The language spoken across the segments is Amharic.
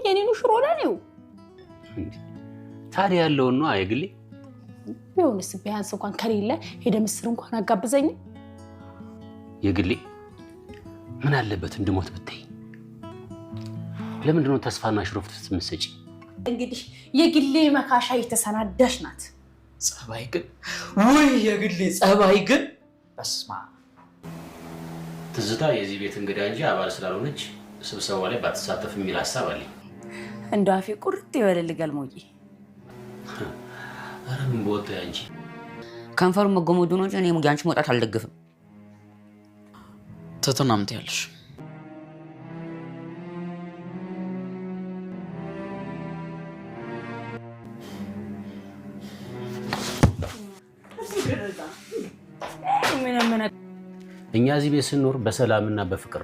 የኔኑ ሽሮ ነው ታዲያ ያለው ነው አይግሊ ቢሆንስ ቢያንስ እንኳን ከሌለ ሄደ ምስር እንኳን አጋብዘኝ የግሊ ምን አለበት እንድሞት ብትይ ለምንድን ነው ተስፋና ሽሮፍት ምሰጪ እንግዲህ የግሌ መካሻ የተሰናዳሽ ናት ጸባይ ግን ወይ የግሌ ጸባይ ግን በስማ ትዝታ የዚህ ቤት እንግዳ እንጂ አባል ስላልሆነች ስብሰባው ላይ ባትሳተፍ የሚል ሐሳብ አለኝ እንደው አፌ ቁርጥ ይበልል ገልሞዬ አረ ምን ቦታ አንቺ ከንፈሩ መጎመዱ ነው እንጂ እኔ ያንቺ መውጣት አልደግፍም ተተናምት ያለሽ እኛ እዚህ ቤት ስንኖር በሰላምና በፍቅር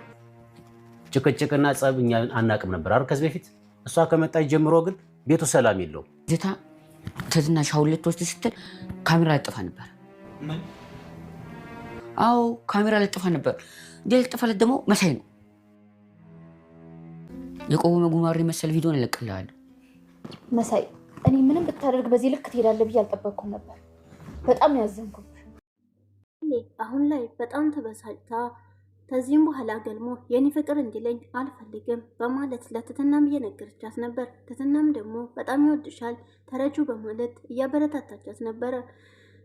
ጭቅጭቅና ጸብ እኛ አናቅም ነበር አይደል ከዚህ በፊት እሷ ከመጣች ጀምሮ ግን ቤቱ ሰላም የለውም ዝታ ተዝና ሻውለት ወስድ ስትል ካሜራ ለጥፋ ነበር ምን አው ካሜራ ለጥፋ ነበር ለጥፋለት ደግሞ መሳይ ነው የቆመ ጉማሬ መሰል ቪዲዮ ለቀላል መሳይ እኔ ምንም ብታደርግ በዚህ ልክ ትሄዳለህ ብዬ አልጠበቅኩም ነበር በጣም ያዘንኩት አሁን ላይ በጣም ተበሳጭታ ከዚህም በኋላ ገልሞ የኔ ፍቅር እንዲለኝ አልፈልግም በማለት ለትትናም እየነገረቻት ነበር ትትናም ደግሞ በጣም ይወድሻል ተረጁ በማለት እያበረታታቻት ነበረ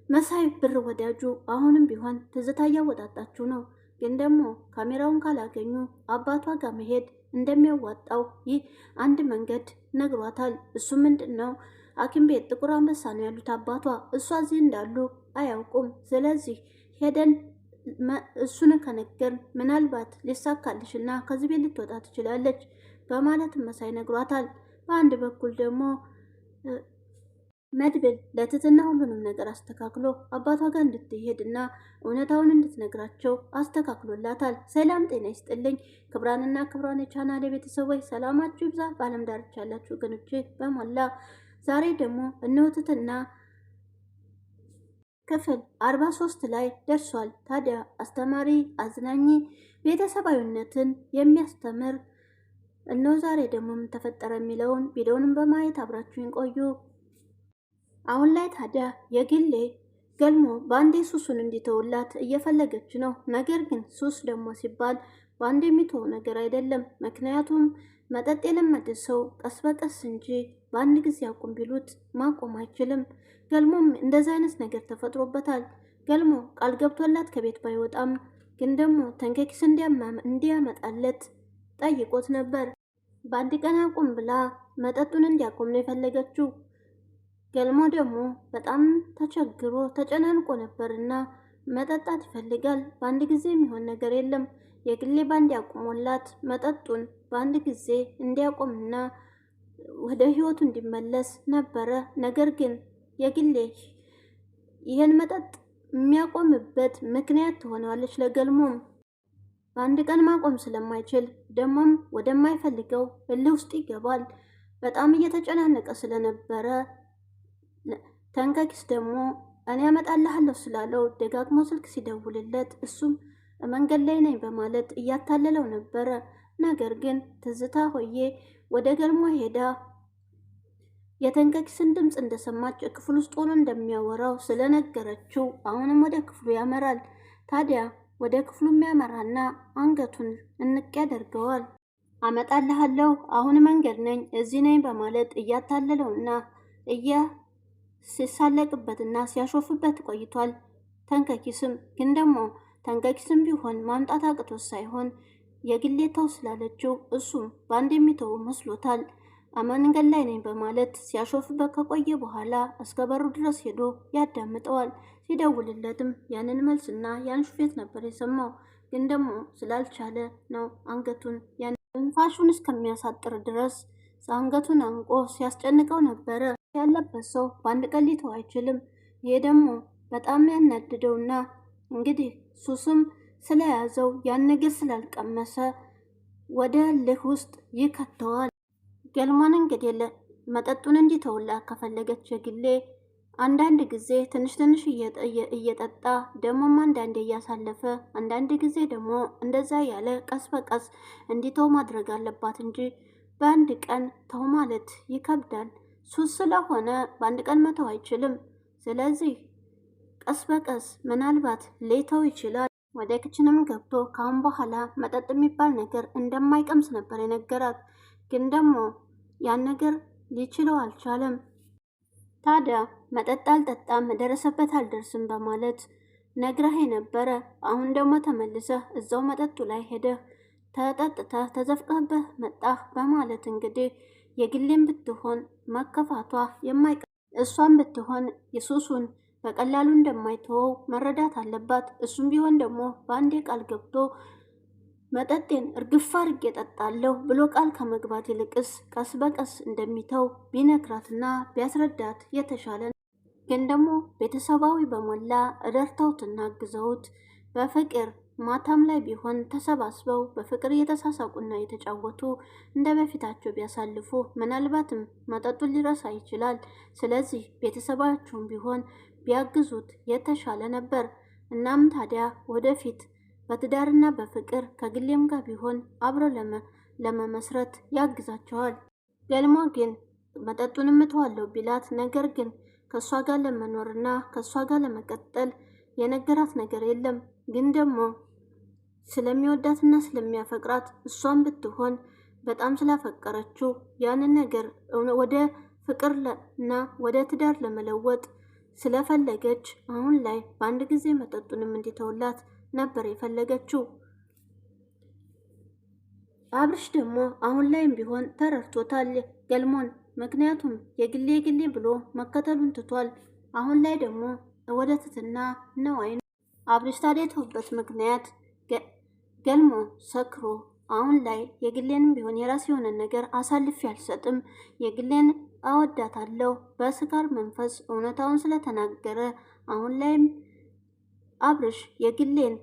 መሳይ ብር ወዳጁ አሁንም ቢሆን ትዝታ እያወጣጣችሁ ነው ግን ደግሞ ካሜራውን ካላገኙ አባቷ ጋር መሄድ እንደሚያዋጣው ይህ አንድ መንገድ ነግሯታል እሱ ምንድነው ሐኪም ቤት ጥቁር አንበሳ ነው ያሉት አባቷ እሷ እዚህ እንዳሉ አያውቁም ስለዚህ ሄደን እሱን ከነገር ምናልባት ሊሳካልሽና ከዚህ ቤት ልትወጣ ትችላለች በማለት መሳይ ነግሯታል በአንድ በኩል ደግሞ መድብል ለትትና ሁሉንም ነገር አስተካክሎ አባቷ ጋር እንድትሄድና እውነታውን እንድትነግራቸው አስተካክሎላታል ሰላም ጤና ይስጥልኝ ክብራንና ክብራን የቻናሌ ቤተሰቦች ሰላማችሁ ይብዛ በዓለም ዳርቻ ያላችሁ ወገኖቼ በሞላ ዛሬ ደግሞ እነሆ ትትና ክፍል 43 ላይ ደርሷል ታዲያ አስተማሪ አዝናኝ ቤተሰባዊነትን የሚያስተምር እነሆ ዛሬ ደግሞ ምን ተፈጠረ የሚለውን ቪዲዮውን በማየት አብራችሁን ቆዩ አሁን ላይ ታዲያ የግሌ ገልሞ ባንዴ ሱሱን እንዲተውላት እየፈለገች ነው ነገር ግን ሱስ ደግሞ ሲባል ባንዴ የሚተው ነገር አይደለም ምክንያቱም መጠጥ የለመደ ሰው ቀስ በቀስ እንጂ በአንድ ጊዜ አቁም ቢሉት ማቆም አይችልም ገልሞም እንደዛ አይነት ነገር ተፈጥሮበታል ገልሞ ቃል ገብቶላት ከቤት ባይወጣም ግን ደግሞ ተንከኪስ እንዲያመጣለት ጠይቆት ነበር በአንድ ቀን አቁም ብላ መጠጡን እንዲያቆም ነው የፈለገችው ገልሞ ደግሞ በጣም ተቸግሮ ተጨናንቆ ነበርና መጠጣት ይፈልጋል በአንድ ጊዜ የሚሆን ነገር የለም የግሌ ባንድ ያቆሞላት መጠጡን በአንድ ጊዜ እንዲያቆምና ወደ ህይወቱ እንዲመለስ ነበረ ነገር ግን የግሌ ይሄን መጠጥ የሚያቆምበት ምክንያት ትሆናለች ለገልሞም በአንድ ቀን ማቆም ስለማይችል ደሞም ወደማይፈልገው እልህ ውስጥ ይገባል በጣም እየተጨናነቀ ስለነበረ ተንከኪስ ደግሞ እኔ አመጣልሃለሁ ስላለው ደጋግሞ ስልክ ሲደውልለት እሱም መንገድ ላይ ነኝ በማለት እያታለለው ነበረ ነገር ግን ትዝታ ሆዬ ወደ ገልሞ ሄዳ የተንከኪስን ድምፅ እንደሰማች ክፍል ውስጥ ሆኖ እንደሚያወራው ስለነገረችው አሁንም ወደ ክፍሉ ያመራል ታዲያ ወደ ክፍሉ የሚያመራና አንገቱን እንቅ ያደርገዋል አመጣልሃለሁ አሁን መንገድ ነኝ እዚህ ነኝ በማለት እያታለለውና ሲሳለቅበትና ሲያሾፍበት ቆይቷል ተንከኪስም ግን ደግሞ ተንከኪስም ቢሆን ማምጣት አቅቶት ሳይሆን የግሌታው ስላለችው እሱም ባንድ የሚተው መስሎታል መንገድ ላይ ነኝ በማለት ሲያሾፍበት ከቆየ በኋላ እስከ በሩ ድረስ ሄዶ ያዳምጠዋል ሲደውልለትም ያንን መልስና ያን ሹፌት ነበር የሰማው ግን ደግሞ ስላልቻለ ነው አንገቱን እንፋሹን እስከሚያሳጥር ድረስ አንገቱን አንቆ ሲያስጨንቀው ነበረ ያለበት ሰው በአንድ ቀን ሊተው አይችልም ይሄ ደግሞ በጣም ያናድደውና እንግዲህ ሱስም ስለያዘው ያን ነገር ስላልቀመሰ ወደ ልህ ውስጥ ይከተዋል ገልሞን እንግዲህ መጠጡን እንዲተውላ ከፈለገች የግሌ አንዳንድ ጊዜ ትንሽ እየጠጣ ደሞም አንዳንዴ እያሳለፈ አንዳንድ ጊዜ ደግሞ እንደዛ ያለ ቀስ በቀስ እንዲተው ማድረግ አለባት እንጂ በአንድ ቀን ተው ማለት ይከብዳል። ሱስ ስለሆነ በአንድ ቀን መተው አይችልም። ስለዚህ ቀስ በቀስ ምናልባት ሌተው ይችላል። ወደ ክችንም ገብቶ ካሁን በኋላ መጠጥ የሚባል ነገር እንደማይቀምስ ነበር የነገራት። ግን ደግሞ ያን ነገር ሊችለው አልቻለም። ታዲያ መጠጥ አልጠጣም ደረሰበት አልደርስም በማለት ነግረህ ነበረ። አሁን ደግሞ ተመልሰህ እዛው መጠጡ ላይ ሄደህ ተጠጥተህ ተዘፍቀህበት መጣህ በማለት እንግዲህ የግሌን ብትሆን መከፋቷ የማይቀር እሷን ብትሆን የሱሱን በቀላሉ እንደማይተወው መረዳት አለባት። እሱም ቢሆን ደግሞ በአንዴ ቃል ገብቶ መጠጤን እርግፋ አድርጌ እጠጣለሁ ብሎ ቃል ከመግባት ይልቅስ ቀስ በቀስ እንደሚተው ቢነግራትና ቢያስረዳት የተሻለ ነው። ግን ደግሞ ቤተሰባዊ በሞላ ረድተውትና አግዘውት በፍቅር ማታም ላይ ቢሆን ተሰባስበው በፍቅር እየተሳሳቁና እየተጫወቱ እንደ በፊታቸው ቢያሳልፉ ምናልባትም መጠጡን ሊረሳ ይችላል። ስለዚህ ቤተሰባቸውም ቢሆን ቢያግዙት የተሻለ ነበር። እናም ታዲያ ወደፊት በትዳርና በፍቅር ከግሌም ጋር ቢሆን አብሮ ለመመስረት ያግዛቸዋል። ገልሞ ግን መጠጡን እምተዋለሁ ቢላት፣ ነገር ግን ከእሷ ጋር ለመኖርና ከእሷ ጋር ለመቀጠል የነገራት ነገር የለም። ግን ደግሞ ስለሚወዳትና ስለሚያፈቅራት እሷን ብትሆን በጣም ስላፈቀረችው ያንን ነገር ወደ ፍቅርና ወደ ትዳር ለመለወጥ ስለፈለገች አሁን ላይ በአንድ ጊዜ መጠጡንም እንዲተውላት ነበር የፈለገችው። አብርሽ ደግሞ አሁን ላይም ቢሆን ተረድቶታል ገልሞን። ምክንያቱም የግሌ ብሎ መከተሉን ትቷል። አሁን ላይ ደግሞ ወደ ትትና ነዋይ ነው። አብርሽ ታዲያ የተውበት ምክንያት ገልሞ ሰክሮ አሁን ላይ የግሌንም ቢሆን የራስ የሆነ ነገር አሳልፌ አልሰጥም፣ የግሌን አወዳታለሁ በስካር መንፈስ እውነታውን ስለተናገረ አሁን ላይም አብርሽ የግሌን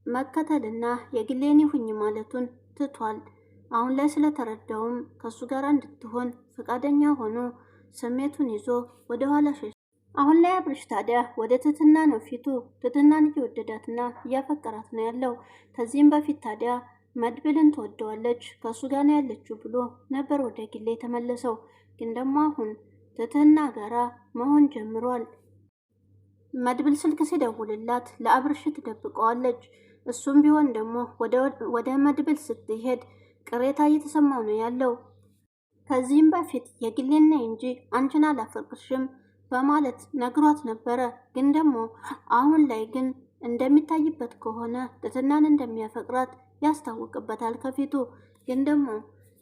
መከተልና የግሌን ይሁኝ ማለቱን ትቷል። አሁን ላይ ስለተረዳውም ከሱ ጋር እንድትሆን ፈቃደኛ ሆኖ ስሜቱን ይዞ ወደ ኋላ ሸሽ። አሁን ላይ አብርሽ ታዲያ ወደ ትትና ነው ፊቱ። ትትናን እየወደዳትና እያፈቀራት ነው ያለው። ከዚህም በፊት ታዲያ መድብልን ትወደዋለች ከሱ ጋር ነው ያለችው ብሎ ነበር ወደ ግሌ የተመለሰው። ግን ደግሞ አሁን ትትና ጋራ መሆን ጀምሯል። መድብል ስልክ ሲደውልላት ለአብርሽ ትደብቀዋለች። እሱም ቢሆን ደግሞ ወደ መድብል ስትሄድ ቅሬታ እየተሰማው ነው ያለው። ከዚህም በፊት የግሌን ነይ እንጂ አንቺን አላፈቅርሽም በማለት ነግሯት ነበረ። ግን ደግሞ አሁን ላይ ግን እንደሚታይበት ከሆነ ትትናን እንደሚያፈቅራት ያስታውቅበታል ከፊቱ። ግን ደግሞ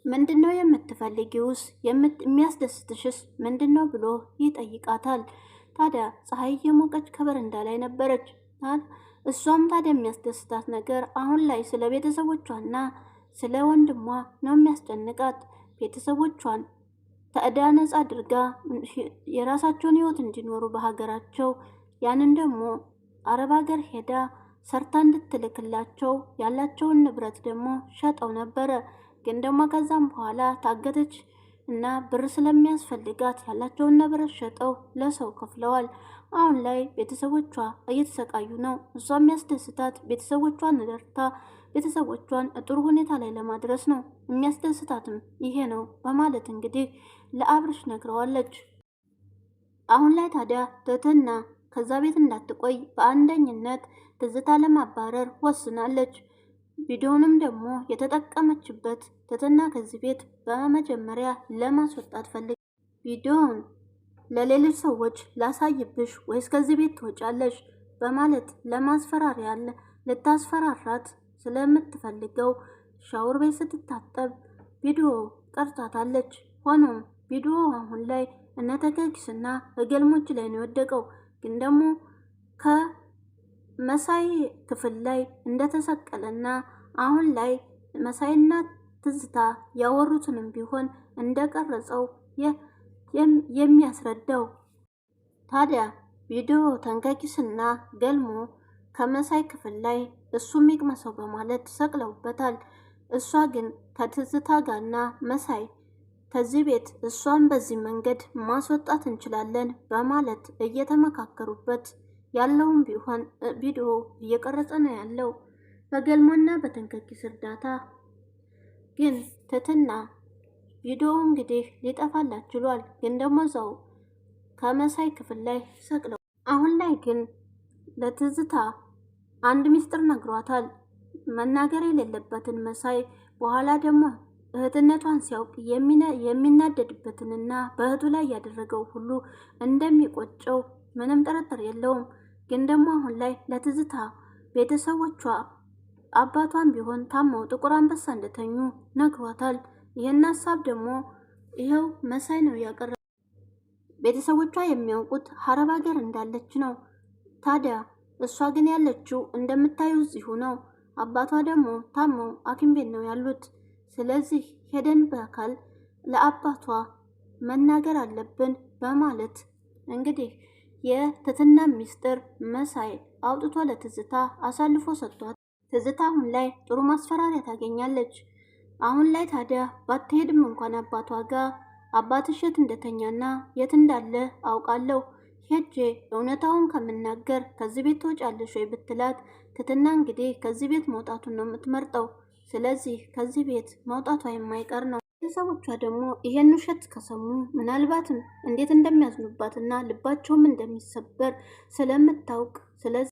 ምንድነው የምትፈልጊውስ? የሚያስደስትሽስ ምንድነው ብሎ ይጠይቃታል። ታዲያ ፀሐይ የሞቀች ከበረንዳ ላይ ነበረች። እሷም ታዲያ የሚያስደስታት ነገር አሁን ላይ ስለ ቤተሰቦቿና ስለ ወንድሟ ነው የሚያስጨንቃት። ቤተሰቦቿን ተዕዳ ነጻ አድርጋ የራሳቸውን ህይወት እንዲኖሩ በሀገራቸው፣ ያንን ደግሞ አረብ ሀገር ሄዳ ሰርታ እንድትልክላቸው ያላቸውን ንብረት ደግሞ ሸጠው ነበረ። ግን ደግሞ ከዛም በኋላ ታገተች እና ብር ስለሚያስፈልጋት ያላቸውን ንብረት ሸጠው ለሰው ከፍለዋል። አሁን ላይ ቤተሰቦቿ እየተሰቃዩ ነው። እሷ የሚያስደስታት ቤተሰቦቿን ረድታ ቤተሰቦቿን ጥሩ ሁኔታ ላይ ለማድረስ ነው። የሚያስደስታትም ይሄ ነው በማለት እንግዲህ ለአብርሽ ነግረዋለች። አሁን ላይ ታዲያ ትትና ከዛ ቤት እንዳትቆይ በአንደኝነት ትዝታ ለማባረር ወስናለች። ቪዲዮንም ደግሞ የተጠቀመችበት ትትና ከዚህ ቤት በመጀመሪያ ለማስወጣት ፈልግ ቪዲዮውን ለሌሎች ሰዎች ላሳይብሽ ወይስ ከዚህ ቤት ትወጫለሽ በማለት ለማስፈራሪያ ልታስፈራራት ስለምትፈልገው ሻወር ቤት ስትታጠብ ቪዲዮ ቀርጻታለች። ሆኖም ቪዲዮ አሁን ላይ እነተከኪስና እገልሞች ላይ ነው የወደቀው። ግን ደግሞ ከመሳይ ክፍል ላይ እንደተሰቀለና አሁን ላይ መሳይና ትዝታ ያወሩትንም ቢሆን እንደቀረጸው የሚያስረዳው። ታዲያ ቪዲዮ ተንከኪስና ገልሞ ከመሳይ ክፍል ላይ እሱም ይቅመሰው በማለት ሰቅለውበታል። እሷ ግን ከትዝታ ጋርና መሳይ ከዚህ ቤት እሷን በዚህ መንገድ ማስወጣት እንችላለን በማለት እየተመካከሩበት ያለውን ቢሆን ቪዲዮ እየቀረጸ ነው ያለው በገልሞና በተንከኪስ እርዳታ። ግን ትትና ቪዲዮው እንግዲህ ሊጠፋላት ችሏል። ግን ደግሞ እዛው ከመሳይ ክፍል ላይ ሰቅለው አሁን ላይ ግን ለትዝታ አንድ ሚስጥር ነግሯታል። መናገር የሌለበትን መሳይ በኋላ ደግሞ እህትነቷን ሲያውቅ የሚናደድበትንና በእህቱ ላይ ያደረገው ሁሉ እንደሚቆጨው ምንም ጥርጥር የለውም። ግን ደግሞ አሁን ላይ ለትዝታ ቤተሰቦቿ አባቷን ቢሆን ታመው ጥቁር አንበሳ እንደተኙ ነግሯታል። ይህን ሀሳብ ደግሞ ይኸው መሳይ ነው ያቀረበው። ቤተሰቦቿ የሚያውቁት ሀረብ ሀገር እንዳለች ነው። ታዲያ እሷ ግን ያለችው እንደምታዩ እዚሁ ነው። አባቷ ደግሞ ታመው ሐኪም ቤት ነው ያሉት። ስለዚህ ሄደን በአካል ለአባቷ መናገር አለብን በማለት እንግዲህ የትትና ሚስጥር መሳይ አውጥቶ ለትዝታ አሳልፎ ሰጥቷት፣ ትዝታ አሁን ላይ ጥሩ ማስፈራሪያ ታገኛለች። አሁን ላይ ታዲያ ባትሄድም እንኳን አባቷ ጋር አባትሽ የት እንደተኛና የት እንዳለ አውቃለሁ፣ ሄጄ እውነታውን ከምናገር ከዚህ ቤት ትወጫለሽ ወይ ብትላት፣ ትትና እንግዲህ ከዚህ ቤት መውጣቱን ነው የምትመርጠው። ስለዚህ ከዚህ ቤት መውጣቷ የማይቀር ነው። ቤተሰቦቿ ደግሞ ይሄን ውሸት ከሰሙ ምናልባትም እንዴት እንደሚያዝኑባትና ልባቸውም እንደሚሰበር ስለምታውቅ ስለዚህ